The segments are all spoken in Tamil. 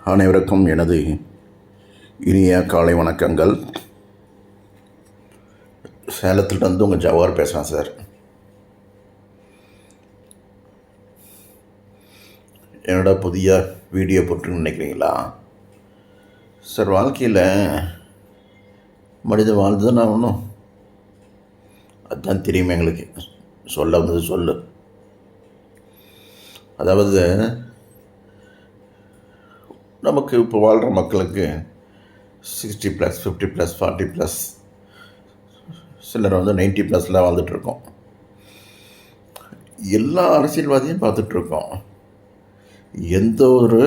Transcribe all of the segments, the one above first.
அனைவருக்கும் எனது இனிய காலை வணக்கங்கள். சேலத்திலிருந்து உங்கள் ஜவார் பேசுகிறேன் சார். என்னோட புதிய வீடியோ போட்டுன்னு நினைக்கிறீங்களா சார்? வாழ்க்கையில் மனித வாழ்ந்து நான் ஒன்றும் அதுதான் தெரியுமே எங்களுக்கு. சொல்ல வந்தது சொல்லு. அதாவது நமக்கு இப்போ வாழ்கிற மக்களுக்கு 60+, 50+, 40+, சிலர் 90+லாம் வாழ்ந்துட்டுருக்கோம். எல்லா அரசியல்வாதியும் பார்த்துட்ருக்கோம். எந்த ஒரு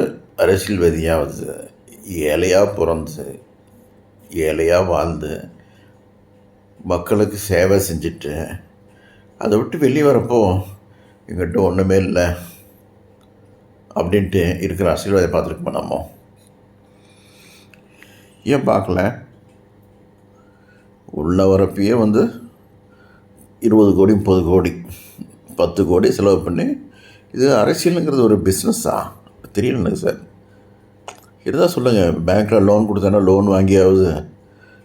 அரசியல்வாதியாவது ஏழையாக பிறந்து ஏழையாக வாழ்ந்து மக்களுக்கு சேவை செஞ்சுட்டு அதை விட்டு வெளியே வரப்போ எங்கிட்ட ஒன்றுமே இல்லை அப்படின்ட்டு இருக்கிற அரசியல்வாதியை பார்த்துருக்கோம். நம்ம ஏன் பார்க்கல? உள்ள வரப்பையே 20 கோடி 30 கோடி 10 கோடி செலவு பண்ணி இது அரசியலுங்கிறது ஒரு பிஸ்னஸா தெரியல சார். இதுதான் சொல்லுங்கள். பேங்க்கில் லோன் கொடுத்தானா லோன் வாங்கியாவது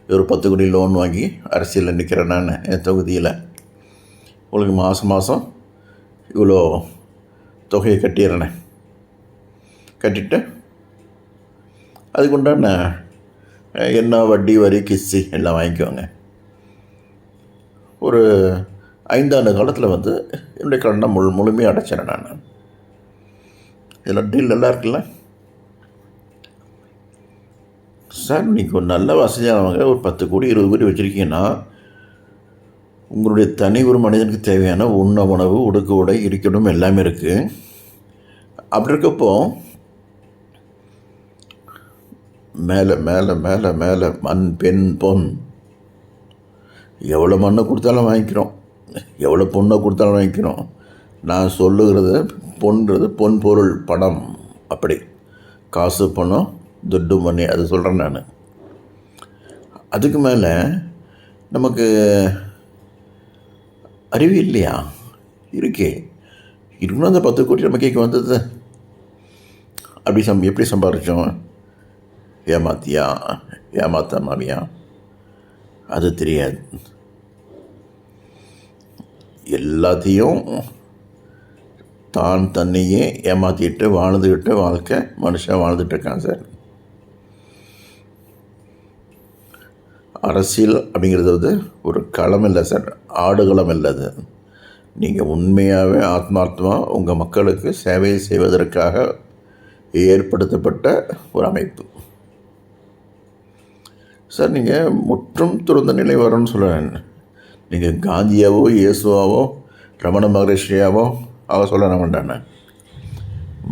ஒரு 10 கோடி லோன் வாங்கி அரசியலில் நிற்கிறேன் நான் என் தொகுதியில். உங்களுக்கு மாதம் இவ்வளோ தொகையை கட்டிடுறேனே, கட்டிட்டு அதுக்குண்டான என்ன வட்டி வரி கிஸ்தி எல்லாம் வாங்கிக்குவாங்க. ஒரு 5 ஆண்டு காலத்தில் என்னுடைய கடனை முழுமையாக அடைச்சிடறேன் நான். இதெல்லாம் டீல் நல்லா இருக்குல்ல சார்? நீங்கள் ஒரு நல்ல வசதியானவங்க ஒரு 10 கோடி 20 கோடி வச்சுருக்கீங்கன்னா உங்களுடைய தனி ஒரு மனிதனுக்கு தேவையான உணவு உடுக்க உடை இருக்கணும் எல்லாமே இருக்குது. அப்படி இருக்கப்போ மேலே மேலே மேலே மேலே மண் பெண் பொன் எவ்வளோ மண்ணை கொடுத்தாலும் வாங்கிக்கிறோம், எவ்வளோ பொண்ணை கொடுத்தாலும் வாங்கிக்கிறோம். நான் சொல்லுகிறது பொன்றது பொன் பொருள் பணம், அப்படி காசு பணம் துட்டு மணி அது சொல்கிறேன் நான். அதுக்கு மேலே நமக்கு அறிவு இல்லையா? இருக்கே இருக்கணும். அந்த 10 கோடி நம்ம கேட்க வந்தது அப்படி எப்படி சம்பாதிச்சோம்? ஏமாத்தாமியா அது தெரியாது. எல்லாத்தையும் தன்னையே ஏமாற்றிட்டு வாழ்ந்துக்கிட்டு வாழ்க்கை மனுஷன் வாழ்ந்துட்டுருக்கான் சார். அரசியல் அப்படிங்கிறது ஒரு களம் இல்லை சார், ஆடுகளம் இல்லை. அது நீங்கள் உண்மையாகவே ஆத்மார்த்தமாக உங்கள் மக்களுக்கு சேவை செய்வதற்காக ஏற்படுத்தப்பட்ட ஒரு அமைப்பு சார். நீங்கள் முற்றும் துறந்த நிலை வரும்னு சொல்கிறேன். நீங்கள் காந்தியாவோ இயேசுவாவோ ரமண மகரிஷியாவோ சொல்ல வேண்டானே,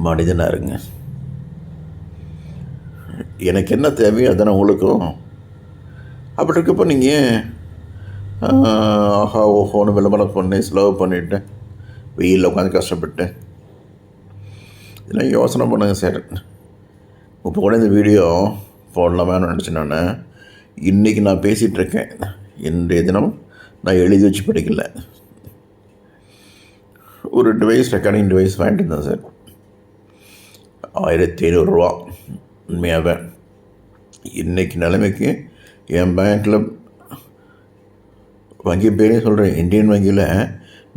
மனிதனாக இருங்க. எனக்கு என்ன தேவையோ அதானே உங்களுக்கும். அப்படி இருக்கப்போ நீங்கள் ஆஹா ஓஹோன்னு விளம்பரம் பண்ணி செலவு பண்ணிவிட்டு வெயிலில் உட்காந்து கஷ்டப்பட்டு இதெல்லாம் யோசனை பண்ணுங்க சார். இப்போ கூட இந்த வீடியோ போடலாமான்னு நினச்சேன் நான். இன்றைக்கி நான் பேசிகிட்ருக்கேன். இன்றைய தினம் நான் எழுதி வச்சு படிக்கல. ஒரு ரெக்கார்டிங் டிவைஸ் வாங்கிட்டு இருந்தேன் சார். 1500 ரூபா. உண்மையாகவே இன்றைக்கி நிலைமைக்கு என் பேங்க்கில் வங்கி பேரே சொல்கிறேன், இந்தியன் வங்கியில்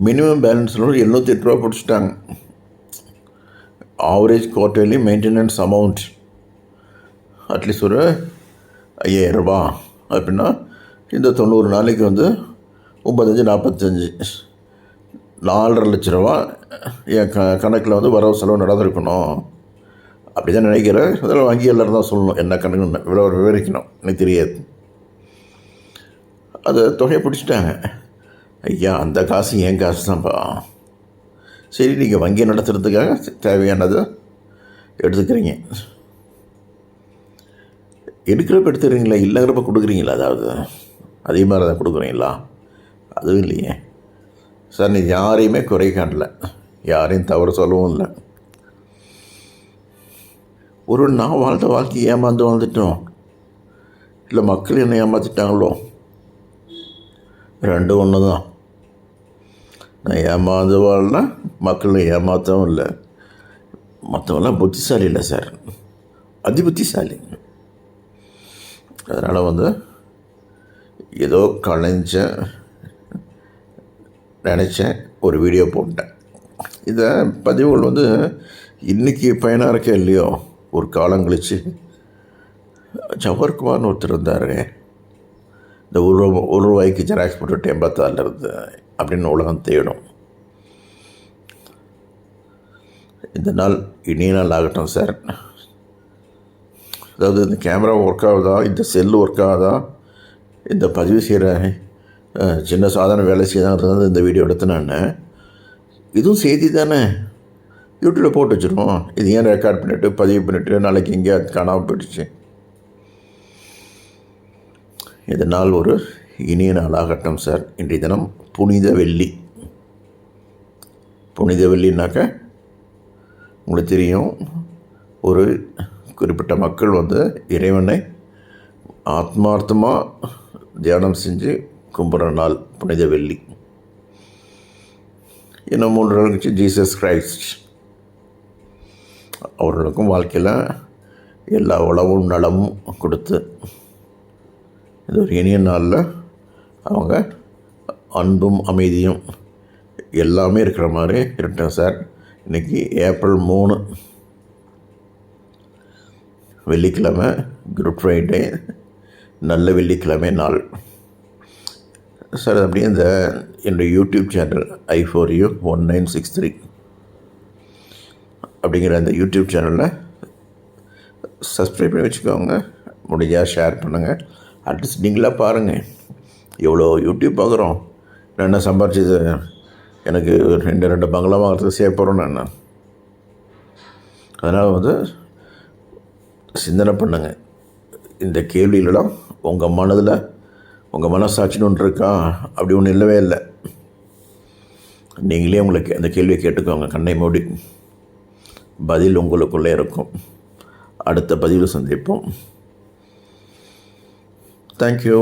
மினிமம் பேலன்ஸில் 708 ரூபா பிடிச்சிட்டாங்க. Average quarterly maintenance amount at least ஒரு 5000 ரூபா அப்படின்னா இந்த 90 நாளைக்கு 35-45 4.5 லட்ச ரூபா என் கணக்கில் வரவு செலவு நடந்திருக்கணும். அப்படி தான் நினைக்கிறேன். அதில் வங்கி எல்லோரும் தான் சொல்லணும் என்ன கணக்குன்னு விவரிக்கணும், எனக்கு தெரியாது. அதை தொகையை பிடிச்சிட்டாங்க. ஐயா அந்த காசு என் காசு தான்ப்பா. சரி, நீங்கள் வங்கியை நடத்துறதுக்காக தேவையானதை எடுத்துக்கிறீங்க. எடுக்கிறப்ப எடுத்துக்கிறீங்களா, இல்லைங்கிறப்ப கொடுக்குறீங்களா? அதாவது அதே மாதிரி தான் கொடுக்குறீங்களா? அதுவும் இல்லையே சார். நீ யாரையுமே குறை காணல, யாரையும் தவறு சொல்லவும் இல்லை. நான் வாழ்ந்த வாழ்க்கை ஏமாந்து வாழ்ந்துட்டோம், இல்லை மக்கள் என்னை ஏமாற்றிட்டாங்களோ? ரெண்டும் ஒன்று தான். நான் ஏமாந்து வாழல, மக்களை ஏமாற்றவும் இல்லை. மற்றவங்களாம் புத்திசாலி இல்லை சார், அதிபுத்திசாலி. அதனால் வந்து ஏதோ நினச்சேன், ஒரு வீடியோ போட்டேன். இதை பதிவுகள் வந்து இன்றைக்கி பயனாக இருக்கே இல்லையோ, ஒரு காலம் கழித்து ஜவஹர்குமார்னு ஒருத்தர் இருந்தார், இந்த ஒரு ரூபாய்க்கு ஜெராக்ஸ் போட்டு 86 இருந்து அப்படின்னு உலகம் தேடும். இந்த நாள் இனிய நாள் ஆகட்டும் சார். அதாவது இந்த கேமரா ஒர்க் ஆகுதா, இந்த செல்லு ஒர்க் ஆகுதா, இந்த பதிவு செய்கிற சின்ன சாதாரண வேலை செய்தாங்கிறது இந்த வீடியோ எடுத்து நான் இதுவும் செய்தி தானே, யூடியூப்பில் போட்டு வச்சுருவோம். இது ஏன் ரெக்கார்ட் பண்ணிவிட்டு பதிவு பண்ணிவிட்டு நாளைக்கு எங்கேயா காணாமல் போயிடுச்சு. இந்த நாள் ஒரு இனிய நாள் ஆகட்டும் சார். இன்றைய தினம் புனித வெள்ளி. புனித வெள்ளினாக்க உங்களுக்கு தெரியும், ஒரு குறிப்பிட்ட மக்கள் வந்து இறைவனை ஆத்மார்த்தமாக தியானம் செஞ்சு கும்பிட்ற நாள் புனித வெள்ளி. இன்னும் 3 நாள் கழிச்சு ஜீசஸ் கிரைஸ்ட். அவர்களுக்கும் வாழ்க்கையில் எல்லா உளவும் நலமும் கொடுத்து இது ஒரு இனிய நாளில் அவங்க அன்பும் அமைதியும் எல்லாமே இருக்கிற மாதிரி இருக்கட்டும் சார். இன்றைக்கி ஏப்ரல் 3 வெள்ளிக்கிழமை, குட் ஃப்ரைடே, நல்ல வெள்ளிக்கிழமை நாள் சார். அப்படியே இந்த என்னுடைய யூடியூப் சேனல் I4U1963 அப்படிங்கிற அந்த யூடியூப் சேனலில் சப்ஸ்கிரைப் பண்ணி வச்சுக்கோங்க. முடிஞ்சால் ஷேர் பண்ணுங்கள். அட்லீஸ்ட் நீங்களாக பாருங்கள், எவ்வளோ யூடியூப் பார்க்குறோம். நான் என்ன சம்பாரிச்சது, எனக்கு 2 பங்களா வாங்கிறதுக்கு சேவ் போகிறோம் நான். அதனால் வந்து சிந்தனை பண்ணுங்கள். இந்த கேள்விகளெல்லாம் உங்கள் மனதில், உங்கள் மனசாட்சின்னு ஒன்று இருக்கா, அப்படி ஒன்று இல்லவே இல்லை. நீங்களே உங்களுக்கு அந்த கேள்வியை கேட்டுக்கோங்க, கண்ணை மூடி. பதில் உங்களுக்குள்ளே இருக்கும். அடுத்த பதிவில் சந்திப்போம். தேங்க்யூ.